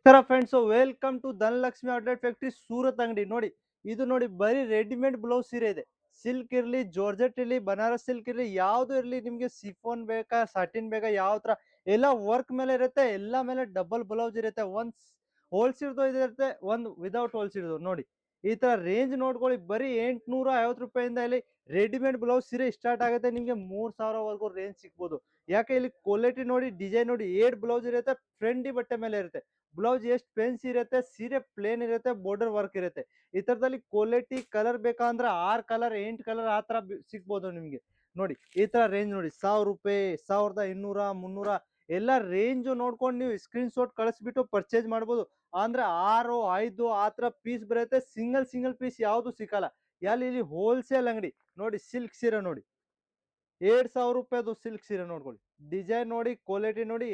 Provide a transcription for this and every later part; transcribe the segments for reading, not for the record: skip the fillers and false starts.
ನಮಸ್ಕಾರ friends, welcome to Dhanalakshmi outlet factory Surat ಅಂಗಡಿ. ನೋಡಿ, ಇದು ನೋಡಿ ಬರೀ ರೆಡಿಮೇಡ್ ಬ್ಲೌಸ್ ಸೀರೆ ಇದೆ. ಸಿಲ್ಕ್ ಇರಲಿ, ಜಾರ್ಜೆಟ್ ಇರಲಿ, ಬನಾರಸ್ ಸಿಲ್ಕ್ ಇರಲಿ, ಯಾವ್ದು ಇರಲಿ, ನಿಮ್ಗೆ ಸಿಫೋನ್ ಬೇಕಾ, ಸಾಟಿನ್ ಬೇಕಾ, ಯಾವ ತರ ಎಲ್ಲ ವರ್ಕ್ ಮೇಲೆ ಇರುತ್ತೆ. ಎಲ್ಲ ಮೇಲೆ ಡಬಲ್ ಬ್ಲೌಸ್ ಇರುತ್ತೆ. ಒಂದ್ ಹೋಲ್ಸ್ ಇರೋದು ಇರುತ್ತೆ, ಒಂದು ವಿದೌಟ್ ಹೋಲ್ಸ್ ಇರೋದು. ನೋಡಿ, ಈ ತರ ರೇಂಜ್ ನೋಡ್ಕೊಳ್ಳಿ. ಬರೀ 850 ರೂಪಾಯಿಂದ ಇಲ್ಲಿ ರೆಡಿಮೇಡ್ ಬ್ಲೌಸ್ ಸೀರೆ ಸ್ಟಾರ್ಟ್ ಆಗುತ್ತೆ. ನಿಮ್ಗೆ 3000 ರೇಂಜ್ ಸಿಗ್ಬೋದು. ಯಾಕೆ ಇಲ್ಲಿ ಕ್ವಾಲಿಟಿ ನೋಡಿ, ಡಿಸೈನ್ ನೋಡಿ. 8 ಬ್ಲೌಸ್ ಇರುತ್ತೆ, ಫ್ರೆಂಡಿ ಬಟ್ಟೆ ಮೇಲೆ ಇರುತ್ತೆ. ಬ್ಲೌಸ್ ಎಷ್ಟು ಫೆನ್ಸಿ ಇರುತ್ತೆ, ಸೀರೆ ಪ್ಲೇನ್ ಇರುತ್ತೆ, ಬಾರ್ಡರ್ ವರ್ಕ್ ಇರುತ್ತೆ. ಈ ತರದಲ್ಲಿ ಕ್ವಾಲಿಟಿ ಕಲರ್ ಬೇಕಂದ್ರೆ 6 ಕಲರ್ 8 ಕಲರ್ ಆ ತರ ಸಿಗ್ಬೋದು ನಿಮ್ಗೆ. ನೋಡಿ, ಈ ತರ ರೇಂಜ್ ನೋಡಿ, 1000 ರೂಪಾಯಿ, 1200, 300 ಎಲ್ಲ ರೇಂಜ್ ನೋಡ್ಕೊಂಡು ನೀವು ಸ್ಕ್ರೀನ್ ಶಾಟ್ ಕಳಿಸ್ಬಿಟ್ಟು ಪರ್ಚೇಸ್ ಮಾಡ್ಬೋದು. ಅಂದ್ರೆ 6 5 ಆ ತರ ಪೀಸ್ ಬರುತ್ತೆ. ಸಿಂಗಲ್ ಸಿಂಗಲ್ ಪೀಸ್ ಯಾವ್ದು ಸಿಕ್ಕಲ್ಲ. ಇಲ್ಲಿ ಹೋಲ್ಸೇಲ್ ಅಂಗಡಿ. ನೋಡಿ, ಸಿಲ್ಕ್ ಸೀರೆ ನೋಡಿ, 7000 ರೂಪಾಯಿದು ಸಿಲ್ಕ್ ಸೀರೆ ನೋಡ್ಕೊಳ್ಳಿ. ಡಿಸೈನ್ ನೋಡಿ, ಕ್ವಾಲಿಟಿ ನೋಡಿ.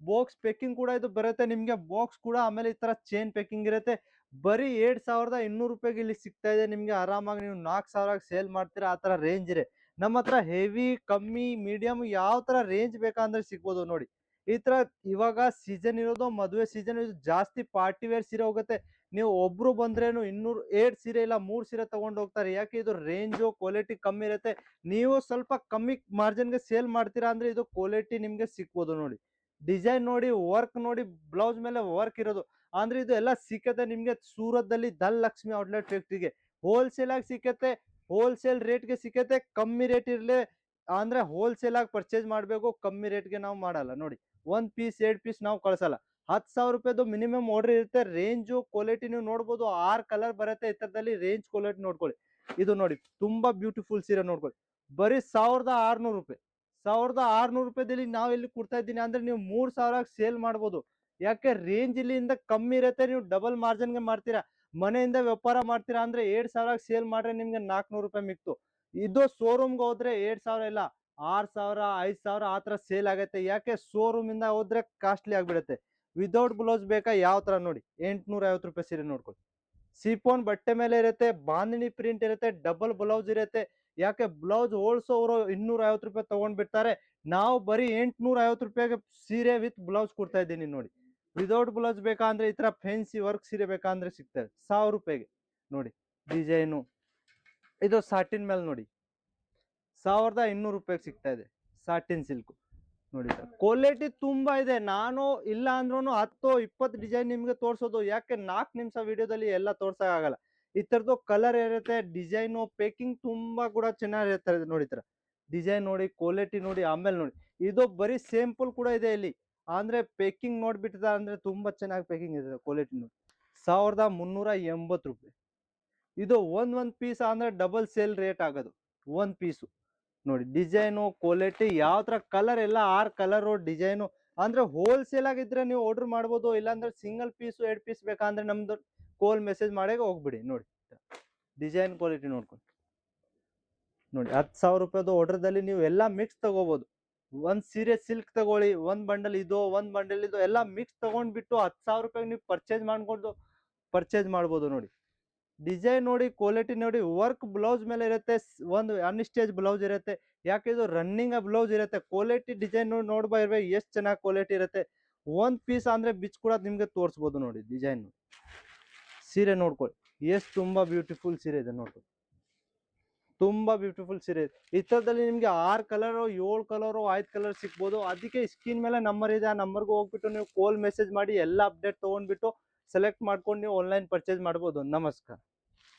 ಬಾಕ್ಸ್ ಪ್ಯಾಕಿಂಗ್ ಕೂಡ ಇದು ಬರುತ್ತೆ ನಿಮ್ಗೆ. ಬಾಕ್ಸ್ ಕೂಡ ಆಮೇಲೆ ಈ ತರ ಚೈನ್ ಪ್ಯಾಕಿಂಗ್ ಇರುತ್ತೆ. ಬರೀ 7200 ರೂಪಾಯಿಗೆ ಇಲ್ಲಿ ಸಿಗ್ತಾ ಇದೆ ನಿಮ್ಗೆ. ಆರಾಮಾಗಿ ನೀವು 4000 ಸೇಲ್ ಮಾಡ್ತೀರಾ, ಆ ತರ ರೇಂಜ್ ಇದೆ ನಮ್ಮ ಹತ್ರ. ಹೆವಿ, ಕಮ್ಮಿ, ಮೀಡಿಯಂ ಯಾವ ತರ ರೇಂಜ್ ಬೇಕಂದ್ರೆ ಸಿಗ್ಬೋದು. ನೋಡಿ, ಈ ತರ ಇವಾಗ ಸೀಸನ್ ಇರೋದು ಮದುವೆ ಸೀಸನ್, ಇದು ಜಾಸ್ತಿ ಪಾರ್ಟಿ ವೇರ್ ಸೀರೆ ಹೋಗುತ್ತೆ. ನೀವು ಒಬ್ರು ಬಂದ್ರೇನು 200 ಸೀರೆ ಇಲ್ಲ 3 ಸೀರೆ ತಗೊಂಡು ಹೋಗ್ತಾರೆ. ಯಾಕೆ, ಇದು ರೇಂಜು ಕ್ವಾಲಿಟಿ ಕಮ್ಮಿ ಇರುತ್ತೆ. ನೀವು ಸ್ವಲ್ಪ ಕಮ್ಮಿ ಮಾರ್ಜಿನ್ಗೆ ಸೇಲ್ ಮಾಡ್ತೀರಾ ಅಂದ್ರೆ ಇದು ಕ್ವಾಲಿಟಿ ನಿಮ್ಗೆ ಸಿಕ್ಬೋದು. ನೋಡಿ, ಡಿಸೈನ್ ನೋಡಿ, ವರ್ಕ್ ನೋಡಿ, ಬ್ಲೌಸ್ ಮೇಲೆ ವರ್ಕ್ ಇರೋದು. ಅಂದ್ರೆ ಇದು ಎಲ್ಲ ಸಿಕ್ಕತ್ತೆ ನಿಮ್ಗೆ ಸೂರತ್ದಲ್ಲಿ ಧನಲಕ್ಷ್ಮಿ ಔಟ್ಲೆಟ್ ಫ್ಯಾಕ್ಟ್ರಿಗೆ. ಹೋಲ್ಸೇಲ್ ಆಗಿ ಸಿಕ್ಕತ್ತೆ, ಹೋಲ್ಸೇಲ್ ರೇಟ್ಗೆ ಸಿಕ್ಕತ್ತೆ. ಕಮ್ಮಿ ರೇಟ್ ಇರ್ಲಿ ಅಂದ್ರೆ ಹೋಲ್ಸೇಲ್ ಆಗಿ ಪರ್ಚೇಸ್ ಮಾಡಬೇಕು, ಕಮ್ಮಿ ರೇಟ್ಗೆ ನಾವು ಮಾಡಲ್ಲ. ನೋಡಿ, ಒಂದ್ ಪೀಸ್ 2 ಪೀಸ್ ನಾವು ಕಳ್ಸಲ್ಲ. 10,000 ರೂಪಾಯಿದು ಮಿನಿಮಮ್ ಆರ್ಡರ್ ಇರುತ್ತೆ. ರೇಂಜು ಕ್ವಾಲಿಟಿ ನೀವು ನೋಡ್ಬೋದು. 6 ಕಲರ್ ಬರುತ್ತೆ. ಈ ತರದಲ್ಲಿ ರೇಂಜ್ ಕ್ವಾಲಿಟಿ ನೋಡ್ಕೊಳ್ಳಿ. ಇದು ನೋಡಿ, ತುಂಬಾ ಬ್ಯೂಟಿಫುಲ್ ಸೀರೆ ನೋಡ್ಕೊಳ್ಳಿ. ಬರೀ 1600 ರೂಪಾಯಿ. 1600 ರೂಪಾಯಿದಲ್ಲಿ ನಾವು ಎಲ್ಲಿ ಕೊಡ್ತಾ ಇದ್ದೀನಿ ಅಂದ್ರೆ ನೀವು 3000 ಸೇಲ್ ಮಾಡ್ಬೋದು. ಯಾಕೆ, ರೇಂಜ್ ಇಲ್ಲಿಂದ ಕಮ್ಮಿ ಇರುತ್ತೆ. ನೀವು ಡಬಲ್ ಮಾರ್ಜಿನ್ಗೆ ಮಾಡ್ತೀರಾ, ಮನೆಯಿಂದ ವ್ಯಾಪಾರ ಮಾಡ್ತೀರಾ ಅಂದ್ರೆ 7000 ಸೇಲ್ ಮಾಡ್ರೆ ನಿಮ್ಗೆ 400 ರೂಪಾಯಿ ಮಿಕ್ತು. ಇದು ಶೋರೂಮ್ಗೆ ಹೋದ್ರೆ 7000 ಇಲ್ಲ, 6000 5000 ಆ ತರ ಸೇಲ್ ಆಗತ್ತೆ. ಯಾಕೆ, ಶೋರೂಮ್ ಇಂದ ಹೋದ್ರೆ ಕಾಸ್ಟ್ಲಿ ಆಗ್ಬಿಡುತ್ತೆ. ವಿದೌಟ್ ಬ್ಲೌಸ್ ಬೇಕಾ, ಯಾವ ತರ ನೋಡಿ, 850 ರೂಪಾಯಿ ಸೀರೆ ನೋಡ್ಕೊಳ್ಳಿ. ಸಿಫೋನ್ ಬಟ್ಟೆ ಮೇಲೆ ಇರುತ್ತೆ, ಬಾಂದಿನಿ ಪ್ರಿಂಟ್ ಇರುತ್ತೆ, ಡಬಲ್ ಬ್ಲೌಸ್ ಇರುತ್ತೆ. ಯಾಕೆ, ಬ್ಲೌಸ್ ಹೋಲ್ಸೋರು 250 ರೂಪಾಯಿ ತಗೊಂಡ್ಬಿಡ್ತಾರೆ. ನಾವು ಬರೀ 850 ರೂಪಾಯಿಗೆ ಸೀರೆ ವಿತ್ ಬ್ಲೌಸ್ ಕೊಡ್ತಾ ಇದ್ದೀನಿ. ನೋಡಿ, ವಿದೌಟ್ ಬ್ಲೌಸ್ ಬೇಕಾ ಅಂದ್ರೆ ಈ ತರ ಫೆನ್ಸಿ ವರ್ಕ್ ಸೀರೆ ಬೇಕಾ ಅಂದ್ರೆ ಸಿಗ್ತದೆ 1000 ರೂಪಾಯಿಗೆ. ನೋಡಿ, ಡಿಸೈನು ಇದು ಸಾಟಿನ್ ಮೇಲೆ ನೋಡಿ, 1200 ರೂಪಾಯಿಗೆ ಸಿಗ್ತಾ ಇದೆ. ಸಾಟಿನ್ ಸಿಲ್ಕ್ ನೋಡಿ, ಕ್ವಾಲಿಟಿ ತುಂಬಾ ಇದೆ. ನಾನು ಇಲ್ಲ ಅಂದ್ರೂ 10 20 ಡಿಸೈನ್ ನಿಮ್ಗೆ ತೋರ್ಸೋದು. ಯಾಕೆ, 4 ನಿಮಿಷ ವಿಡಿಯೋದಲ್ಲಿ ಎಲ್ಲ ತೋರ್ಸಕ್ಕಾಗಲ್ಲ. ಈ ತರದ್ದು ಕಲರ್ ಇರುತ್ತೆ, ಡಿಸೈನು ಪ್ಯಾಕಿಂಗ್ ತುಂಬಾ ಕೂಡ ಚೆನ್ನಾಗಿರುತ್ತೆ. ನೋಡಿ, ತರ ಡಿಸೈನ್ ನೋಡಿ, ಕ್ವಾಲಿಟಿ ನೋಡಿ. ಆಮೇಲೆ ನೋಡಿ, ಇದು ಬರೀ ಸ್ಯಾಂಪಲ್ ಕೂಡ ಇದೆ ಇಲ್ಲಿ. ಅಂದ್ರೆ ಪ್ಯಾಕಿಂಗ್ ನೋಡ್ಬಿಟ್ಟಿದ ಅಂದ್ರೆ ತುಂಬಾ ಚೆನ್ನಾಗಿ ಪ್ಯಾಕಿಂಗ್ ಇದೆ. ಕ್ವಾಲಿಟಿ ನೋಡಿ, 1380 ರೂಪಾಯಿ. ಇದು ಒಂದ್ ಪೀಸ್ ಅಂದ್ರೆ ಡಬಲ್ ಸೇಲ್ ರೇಟ್ ಆಗೋದು ಒಂದ್ ಪೀಸು. ನೋಡಿ, ಡಿಸೈನು ಕ್ವಾಲಿಟಿ ಯಾವ ತರ ಕಲರ್ ಎಲ್ಲ 6 ಕಲರು ಡಿಸೈನು. ಅಂದ್ರೆ ಹೋಲ್ಸೇಲ್ ಆಗಿದ್ರೆ ನೀವು ಆರ್ಡರ್ ಮಾಡ್ಬೋದು. ಇಲ್ಲಾಂದ್ರೆ ಸಿಂಗಲ್ ಪೀಸ್ 2 ಪೀಸ್ ಬೇಕಂದ್ರೆ ನಮ್ದು ಕೋಲ್ ಮೆಸೇಜ್ ಮಾಡೇ ಹೋಗ್ಬಿಡಿ. ನೋಡಿ, ಡಿಸೈನ್ ಕ್ವಾಲಿಟಿ ನೋಡ್ಕೊಂಡು ನೋಡಿ, 10,000 ರೂಪಾಯಿದು ಆರ್ಡರ್ದಲ್ಲಿ ನೀವು ಎಲ್ಲ ಮಿಕ್ಸ್ ತಗೋಬಹುದು. ಒಂದ್ ಸೀರೆ ಸಿಲ್ಕ್ ತಗೊಳ್ಳಿ, ಒಂದ್ ಬಂಡಲ್ ಇದು, ಒಂದ್ ಬಂಡಲ್ ಇದು, ಎಲ್ಲ ಮಿಕ್ಸ್ ತಗೊಂಡ್ಬಿಟ್ಟು 10,000 ರೂಪಾಯಿ ನೀವು ಪರ್ಚೇಸ್ ಮಾಡ್ಬೋದು. ನೋಡಿ, ಡಿಸೈನ್ ನೋಡಿ, ಕ್ವಾಲಿಟಿ ನೋಡಿ, ವರ್ಕ್ ಬ್ಲೌಸ್ ಮೇಲೆ ಇರುತ್ತೆ. ಒಂದು ಅನ್ಸ್ಟೇಜ್ ಬ್ಲೌಸ್ ಇರುತ್ತೆ. ಯಾಕೆ, ಇದು ರನ್ನಿಂಗ್ ಬ್ಲೌಸ್ ಇರುತ್ತೆ. ಕ್ವಾಲಿಟಿ ಡಿಸೈನ್ ನೋಡ್ಬಾ ಇರ್ಬೇಕು, ಎಷ್ಟು ಚೆನ್ನಾಗಿ ಕ್ವಾಲಿಟಿ ಇರುತ್ತೆ. ಒಂದ್ ಪೀಸ್ ಅಂದ್ರೆ ಬಿಚ್ ಕೂಡ ನಿಮ್ಗೆ ತೋರಿಸ್ಬೋದು. ನೋಡಿ, ಡಿಸೈನ್ ಸೀರೆ ನೋಡ್ಕೊಳ್ಳಿ, ಎಷ್ಟು ತುಂಬಾ ಬ್ಯೂಟಿಫುಲ್ ಸೀರೆ ಇದೆ ನೋಡ್ಕೊಳ್ಳಿ. ತುಂಬಾ ಬ್ಯೂಟಿಫುಲ್ ಸೀರೆ ಇದೆ. ಈ ತರದಲ್ಲಿ ನಿಮ್ಗೆ 6 ಕಲರ್ 7 ಕಲರ್ 5 ಕಲರ್ ಸಿಗ್ಬೋದು. ಅದಕ್ಕೆ ಸ್ಕ್ರೀನ್ ಮೇಲೆ ನಂಬರ್ ಇದೆ, ಆ ನಂಬರ್ಗೆ ಹೋಗ್ಬಿಟ್ಟು ನೀವು ಕಾಲ್ ಮೆಸೇಜ್ ಮಾಡಿ ಎಲ್ಲ ಅಪ್ಡೇಟ್ ತಗೊಂಡ್ಬಿಟ್ಟು ಸೆಲೆಕ್ಟ್ ಮಾಡ್ಕೊಂಡು ನೀವು ಆನ್ಲೈನ್ ಪರ್ಚೇಸ್ ಮಾಡ್ಬೋದು. ನಮಸ್ಕಾರ.